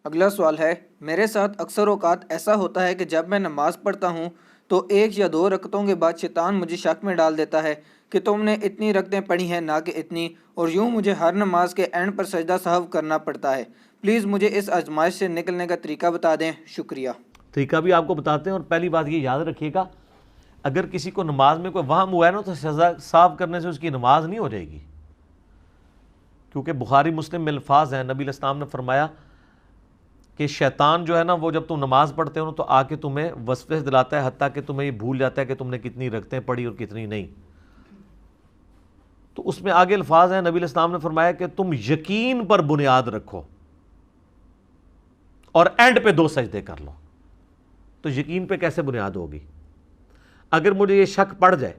اگلا سوال ہے، میرے ساتھ اکثر اوقات ایسا ہوتا ہے کہ جب میں نماز پڑھتا ہوں تو 1 یا 2 رکعتوں کے بعد شیطان مجھے شک میں ڈال دیتا ہے کہ تم نے اتنی رکعتیں پڑھی ہیں نہ کہ اتنی، اور یوں مجھے ہر نماز کے اینڈ پر سجدہ سہو کرنا پڑتا ہے۔ پلیز مجھے اس آزمائش سے نکلنے کا طریقہ بتا دیں، شکریہ۔ طریقہ بھی آپ کو بتاتے ہیں، اور پہلی بات یہ یاد رکھیے گا، اگر کسی کو نماز میں کوئی وہم ہوا ہے نا تو سجدہ صاف کرنے سے اس کی نماز نہیں ہو جائے گی، کیونکہ بخاری مسلم میں الفاظ ہیں، نبی علیہ السلام نے فرمایا کہ شیطان جو ہے نا وہ جب تم نماز پڑھتے ہو تو آ کے تمہیں وسوسے دلاتا ہے، حتیٰ کہ تمہیں یہ بھول جاتا ہے کہ تم نے کتنی رکعتیں پڑھی اور کتنی نہیں۔ تو اس میں آگے الفاظ ہیں، نبی علیہ السلام نے فرمایا کہ تم یقین پر بنیاد رکھو اور اینڈ پہ 2 سجدے کر لو۔ تو یقین پہ کیسے بنیاد ہوگی؟ اگر مجھے یہ شک پڑ جائے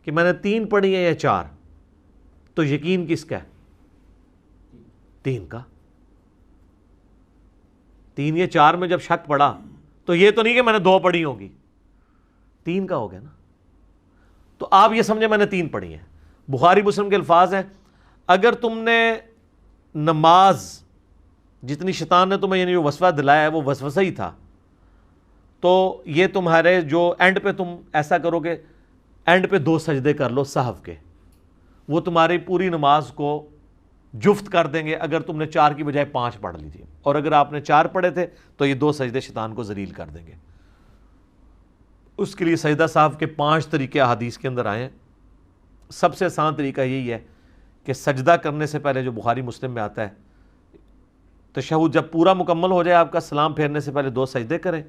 کہ میں نے 3 پڑھی ہیں یا 4، تو یقین کس کا ہے؟ 3 کا۔ 3 یا 4 میں جب شک پڑا تو یہ تو نہیں کہ میں نے 2 پڑھی ہوگی، 3 کا ہو گیا نا۔ تو آپ یہ سمجھے میں نے 3 پڑھی ہیں۔ بخاری مسلم کے الفاظ ہیں، اگر تم نے نماز جتنی شیطان نے تمہیں یعنی جو وسوسہ دلایا ہے وہ وسوسہ ہی تھا، تو یہ تمہارے جو اینڈ پہ تم ایسا کرو کہ اینڈ پہ 2 سجدے کر لو سہو کے، وہ تمہاری پوری نماز کو جفت کر دیں گے۔ اگر تم نے 4 کی بجائے 5 پڑھ لیجیے، اور اگر آپ نے 4 پڑھے تھے تو یہ 2 سجدے شیطان کو ذلیل کر دیں گے۔ اس کے لیے سجدہ سہو کے 5 طریقے احادیث کے اندر آئے ہیں۔ سب سے آسان طریقہ یہی ہے کہ سجدہ کرنے سے پہلے، جو بخاری مسلم میں آتا ہے، تشہد جب پورا مکمل ہو جائے آپ کا، سلام پھیرنے سے پہلے 2 سجدے کریں،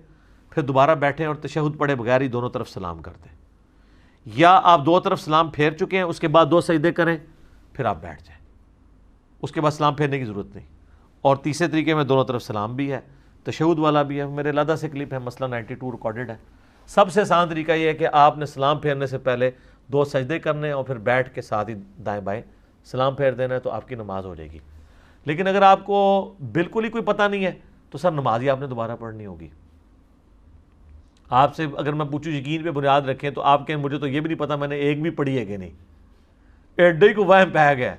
پھر دوبارہ بیٹھیں اور تشہد پڑھے بغیر ہی دونوں طرف سلام کر دیں، یا آپ 2 طرف سلام پھیر چکے ہیں اس کے بعد 2 سجدے کریں پھر آپ بیٹھ جائیں، اس کے بعد سلام پھیرنے کی ضرورت نہیں۔ اور تیسرے طریقے میں دونوں طرف سلام بھی ہے، تشہد والا بھی ہے، میرے علیحدہ سے کلپ ہے، مسئلہ 92 ریکارڈڈ ہے۔ سب سے آسان طریقہ یہ ہے کہ آپ نے سلام پھیرنے سے پہلے 2 سجدے کرنے اور پھر بیٹھ کے ساتھ ہی دائیں بائیں سلام پھیر دینا ہے، تو آپ کی نماز ہو جائے گی۔ لیکن اگر آپ کو بالکل ہی کوئی پتہ نہیں ہے تو سر نماز ہی آپ نے دوبارہ پڑھنی ہوگی۔ آپ سے اگر میں پوچھوں یقین پہ بنیاد رکھیں تو آپ کہیں مجھے تو یہ بھی نہیں پتا میں نے ایک بھی پڑھی ہے کہ نہیں، ایڈے کو وہم پہ گیا ہے،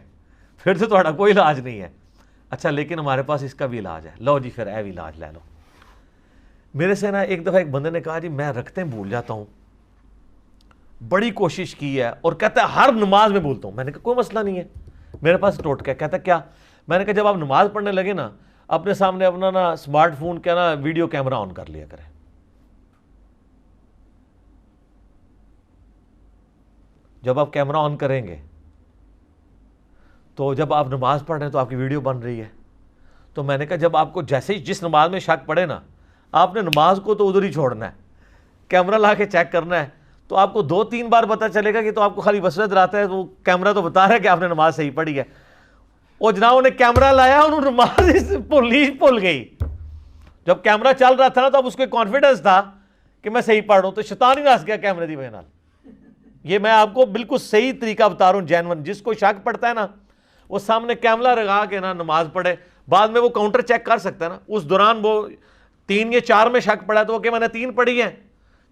پھر تو تھوڑا کوئی علاج نہیں ہے۔ اچھا لیکن ہمارے پاس اس کا بھی علاج ہے، لو جی پھر اے بھی علاج لے لو۔ میرے سے نا ایک دفعہ ایک بندے نے کہا جی میں رکھتے بھول جاتا ہوں، بڑی کوشش کی ہے، اور کہتا ہے ہر نماز میں بھولتا ہوں۔ میں نے کہا کوئی مسئلہ نہیں ہے، میرے پاس ٹوٹکا ہے۔ کہتا کیا؟ میں نے کہا جب آپ نماز پڑھنے لگے نا، اپنے سامنے اپنا نا اسمارٹ فون کا نا ویڈیو کیمرہ آن کر لیا کریں۔ جب آپ کیمرہ آن کریں گے تو جب آپ نماز پڑھ رہے ہیں تو آپ کی ویڈیو بن رہی ہے۔ تو میں نے کہا جب آپ کو جیسے ہی جس نماز میں شک پڑے نا، آپ نے نماز کو تو ادھر ہی چھوڑنا ہے، کیمرہ لا کے چیک کرنا ہے، تو آپ کو 2-3 بار پتہ چلے گا کہ تو آپ کو خالی وسوسہ دلاتا ہے، وہ کیمرہ تو بتا رہا ہے کہ آپ نے نماز صحیح پڑھی ہے۔ اور جناب انہیں کیمرہ لایا، انہوں نے نماز بھول گئی۔ جب کیمرہ چل رہا تھا نا تو اب اس کو کانفیڈنس تھا کہ میں صحیح پڑھ رہا ہوں، تو شیطان ہی نس گیا کیمرے دی وجہ نال۔ یہ میں آپ کو بالکل صحیح طریقہ بتا رہا ہوں، جینون۔ جس کو شک پڑتا ہے نا وہ سامنے کیمرہ لگا کے نا نماز پڑھے، بعد میں وہ کاؤنٹر چیک کر سکتا ہے نا۔ اس دوران وہ 3 یا 4 میں شک پڑا تو وہ کہ میں نے 3 پڑھی ہیں،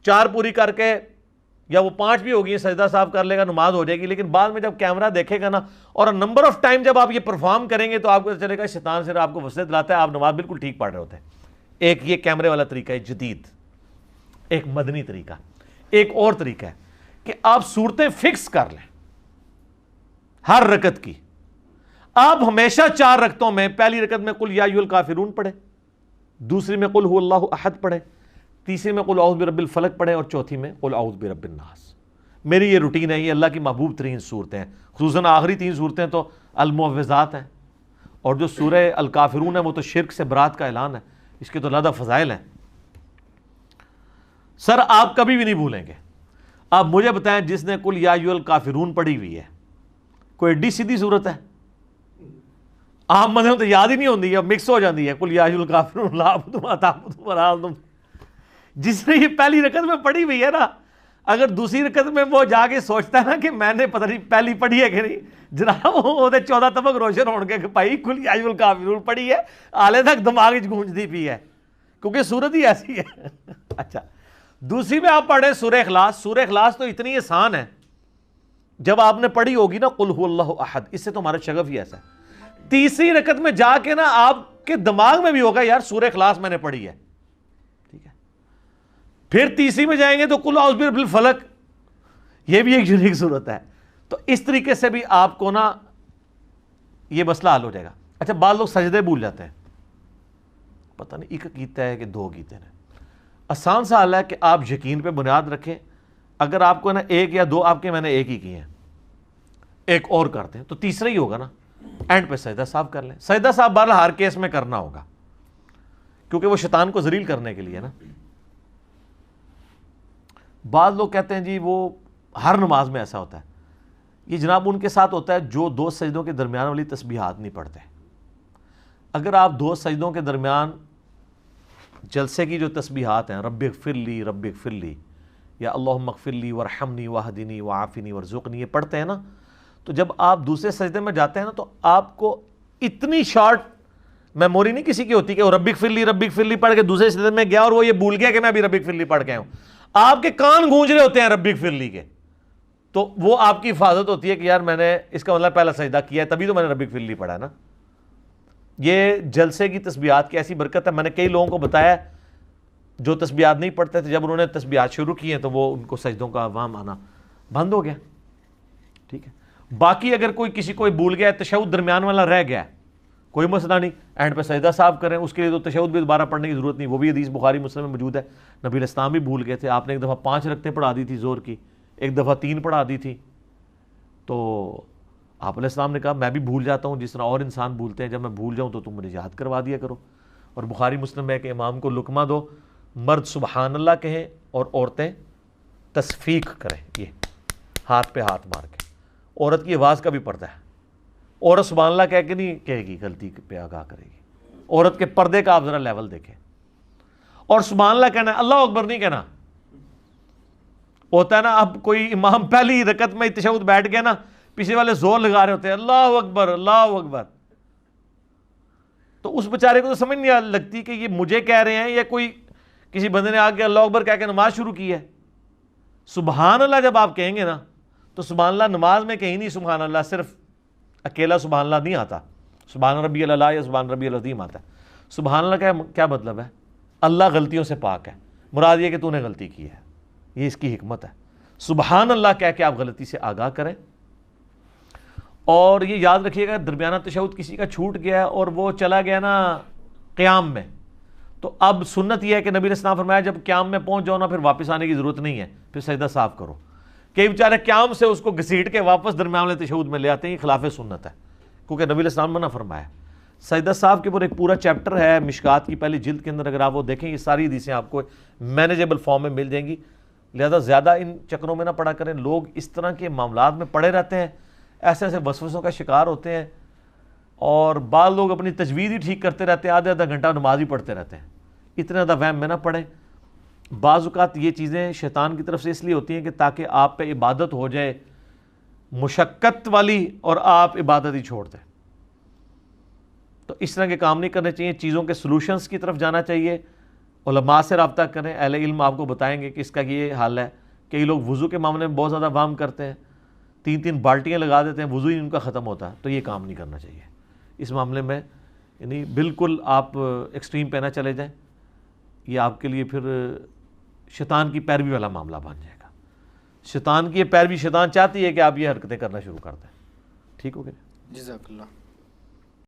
4 پوری کر کے یا وہ 5 بھی ہوگی، سجدہ صاف کر لے گا، نماز ہو جائے گی۔ لیکن بعد میں جب کیمرہ دیکھے گا نا، اور نمبر آف ٹائم جب آپ یہ پرفارم کریں گے تو آپ کو چلے گا شیطان سے آپ کو وسوسے دلاتا ہے، آپ نماز بالکل ٹھیک پڑھ رہے ہوتے ہیں۔ ایک یہ کیمرے والا طریقہ ہے جدید، ایک مدنی طریقہ۔ ایک اور طریقہ ہے کہ آپ صورتیں فکس کر لیں ہر رکعت کی۔ آپ ہمیشہ 4 رکعتوں میں پہلی رکعت میں قل یا ایھا الکافرون پڑھیں، دوسری میں قل ھو اللہ احد پڑھیں، تیسری میں قل اعوذ برب الفلق پڑھیں، اور چوتھی میں قل اعوذ برب الناس۔ میری یہ روٹین ہے، یہ اللہ کی محبوب ترین صورتیں ہیں، خصوصاً آخری 3 صورتیں تو المعوذات ہیں، اور جو سورہ الکافرون ہے وہ تو شرک سے برات کا اعلان ہے، اس کے تو علیحدہ فضائل ہیں۔ سر آپ کبھی بھی نہیں بھولیں گے۔ آپ مجھے بتائیں جس نے قل یا ایھا الکافرون پڑھی ہوئی ہے، کوئی ایڈی سیدھی صورت ہے؟ عام مذہب تو یاد ہی نہیں ہوتی ہے، مکس ہو جاتی ہے، قل یا ایھا الکافرون لا اعبد ما تعبدون ولا انتم۔ جس نے یہ پہلی رکعت میں پڑھی ہوئی ہے نا، اگر دوسری رکعت میں وہ جا کے سوچتا ہے نا کہ میں نے پتہ نہیں پہلی پڑھی ہے کہ نہیں، جناب وہ 14 طبق روشن ہون کے کہ بھائی قل یا ایھا الکافرون پڑھی ہے، حالے تک دماغ وچ گونجدی پئی ہے، کیونکہ صورت ہی ایسی ہے۔ اچھا دوسری میں آپ پڑھیں سورہ اخلاص۔ سورہ اخلاص تو اتنی آسان ہے، جب آپ نے پڑھی ہوگی نا قل ھو اللہ احد، اس سے تو ہمارا شغف ہی ایسا ہے۔ تیسری رکعت میں جا کے نا آپ کہ دماغ میں بھی ہوگا یار سورہ اخلاص میں نے پڑھی ہے، ٹھیک ہے. پھر تیسری میں جائیں گے تو قل اعوذ برب الفلق، یہ بھی ایک یونیک صورت ہے. تو اس طریقے سے بھی آپ کو نا یہ مسئلہ حل ہو جائے گا. اچھا بعض لوگ سجدے بھول جاتے ہیں، پتہ نہیں ایک کیتا ہے کہ دو کیتے ہیں. آسان سا حل ہے کہ آپ یقین پہ بنیاد رکھیں. اگر آپ کو نا ایک یا دو آپ کے میں نے ایک ہی کیے ہیں، ایک اور کرتے ہیں تو تیسرا ہی ہوگا نا. اینڈ پہ سجدہ صاحب کر لیں. سجدہ صاحب بہرحال ہر کیس میں کرنا ہوگا کیونکہ وہ شیطان کو ذلیل کرنے کے لیے نا. بعض لوگ کہتے ہیں جی وہ ہر نماز میں ایسا ہوتا ہے. یہ جناب ان کے ساتھ ہوتا ہے جو دو سجدوں کے درمیان والی تسبیحات نہیں پڑھتے. اگر آپ دو سجدوں کے درمیان جلسے کی جو تسبیحات ہیں، رب اغفر لی رب اغفر لی یا اللہم اغفر لی ورحمنی واہدنی وعافنی ورزقنی، یہ پڑھتے ہیں نا، تو جب آپ دوسرے سجدے میں جاتے ہیں نا تو آپ کو اتنی شارٹ میموری نہیں کسی کی ہوتی کہ وہ رب اغفر لی پڑھ کے دوسرے سجدے میں گیا اور وہ یہ بھول گیا کہ میں ابھی رب اغفر لی پڑھ کے آیا ہوں. آپ کے کان گونج رہے ہوتے ہیں رب اغفر لی کے، تو وہ آپ کی حفاظت ہوتی ہے کہ یار میں نے اس کا مطلب پہلا سجدہ کیا ہے تبھی تو میں نے رب اغفر لی پڑھا ہے نا. یہ جلسے کی تسبیحات کی ایسی برکت ہے. میں نے کئی لوگوں کو بتایا جو تسبیحات نہیں پڑھتے تھے، جب انہوں نے تسبیحات شروع کی ہیں تو وہ ان کو سجدوں کا عوام آنا بند ہو گیا. ٹھیک ہے. باقی اگر کسی کوئی بھول گیا ہے، تشہد درمیان والا رہ گیا ہے، کوئی مسئلہ نہیں، اینڈ پہ سجدہ صاحب کریں. اس کے لیے تو تشہد بھی دوبارہ پڑھنے کی ضرورت نہیں، وہ بھی حدیث بخاری مسلم میں موجود ہے. نبی علیہ السلام بھی بھول گئے تھے، آپ نے ایک دفعہ 5 رکعتیں پڑھا دی تھی زور کی، ایک دفعہ 3 پڑھا دی تھی. تو آپ علیہ السلام نے کہا میں بھی بھول جاتا ہوں جس طرح اور انسان بھولتے ہیں، جب میں بھول جاؤں تو تم مجھے یاد کروا دیا کرو. اور بخاری مسلم میں کہ امام کو لقمہ دو، مرد سبحان اللہ کہیں اور عورتیں تصفیق کریں، یہ ہاتھ پہ ہاتھ مار کے. عورت کی آواز کا بھی پردہ ہے. عورت سبحان اللہ کہہ کے نہیں کہے گی، غلطی پہ آگاہ کرے گی. عورت کے پردے کا آپ ذرا لیول دیکھیں. اور سبحان اللہ کہنا ہے، اللہ اکبر نہیں کہنا. ہوتا ہے نا اب کوئی امام پہلی رکعت میں تشہد بیٹھ گیا نا، پیچھے والے زور لگا رہے ہوتے ہیں اللہ اکبر اللہ اکبر، تو اس بیچارے کو تو سمجھ نہیں لگتی کہ یہ مجھے کہہ رہے ہیں یا کوئی کسی بندے نے آگے اللہ اکبر کہہ کے نماز شروع کی ہے. سبحان اللہ جب آپ کہیں گے نا تو سبحان اللہ نماز میں کہیں نہیں، سبحان اللہ صرف اکیلا سبحان اللہ نہیں آتا، سبحان ربی اللہ یا سبحان ربی العظیم آتا ہے. سبحان اللہ کا کیا مطلب ہے؟ اللہ غلطیوں سے پاک ہے، مراد یہ کہ تو نے غلطی کی ہے، یہ اس کی حکمت ہے. سبحان اللہ کہہ کے آپ غلطی سے آگاہ کریں. اور یہ یاد رکھیے گا درمیانہ تشہد کسی کا چھوٹ گیا ہے اور وہ چلا گیا نا قیام میں، تو اب سنت یہ ہے کہ نبی علیہ السلام فرمایا جب قیام میں پہنچ جاؤ نا پھر واپس آنے کی ضرورت نہیں ہے، پھر سجدہ صاف کرو. کئی بیچارے قیام سے اس کو گھسیٹ کے واپس درمیان والے تشہد میں لے آتے ہیں، یہ خلاف سنت ہے کیونکہ نبی علیہ السلام منع فرمایا. سجدہ صاحب کے اوپر ایک پورا چیپٹر ہے مشکات کی پہلی جلد کے اندر، اگر آپ وہ دیکھیں یہ ساری حدیثیں آپ کو مینیجیبل فارم میں مل جائیں گی. لہذا زیادہ ان چکروں میں نہ پڑا کریں. لوگ اس طرح کے معاملات میں پڑے رہتے ہیں، ایسے ایسے وسوسوں کا شکار ہوتے ہیں، اور بعض لوگ اپنی تجوید ہی ٹھیک کرتے رہتے ہیں، آدھا گھنٹہ نماز ہی پڑھتے رہتے ہیں. اتنا زیادہ وہم میں نہ پڑیں. بعض اوقات یہ چیزیں شیطان کی طرف سے اس لیے ہوتی ہیں کہ تاکہ آپ پہ عبادت ہو جائے مشقت والی اور آپ عبادت ہی چھوڑ دیں. تو اس طرح کے کام نہیں کرنے چاہیے. چیزوں کے سلوشنز کی طرف جانا چاہیے. علماء سے رابطہ کریں، اہل علم آپ کو بتائیں گے کہ اس کا یہ حل ہے. کئی لوگ وضو کے معاملے میں بہت زیادہ وہم کرتے ہیں، 3 بالٹیاں لگا دیتے ہیں، وضو ہی ان کا ختم ہوتا ہے. تو یہ کام نہیں کرنا چاہیے اس معاملے میں. یعنی بالکل آپ ایکسٹریم پہ نہ چلے جائیں، یہ آپ کے لیے پھر شیطان کی پیروی والا معاملہ بن جائے گا. شیطان کی یہ پیروی، شیطان چاہتی ہے کہ آپ یہ حرکتیں کرنا شروع کر دیں. ٹھیک ہو گیا؟ جزاک اللہ.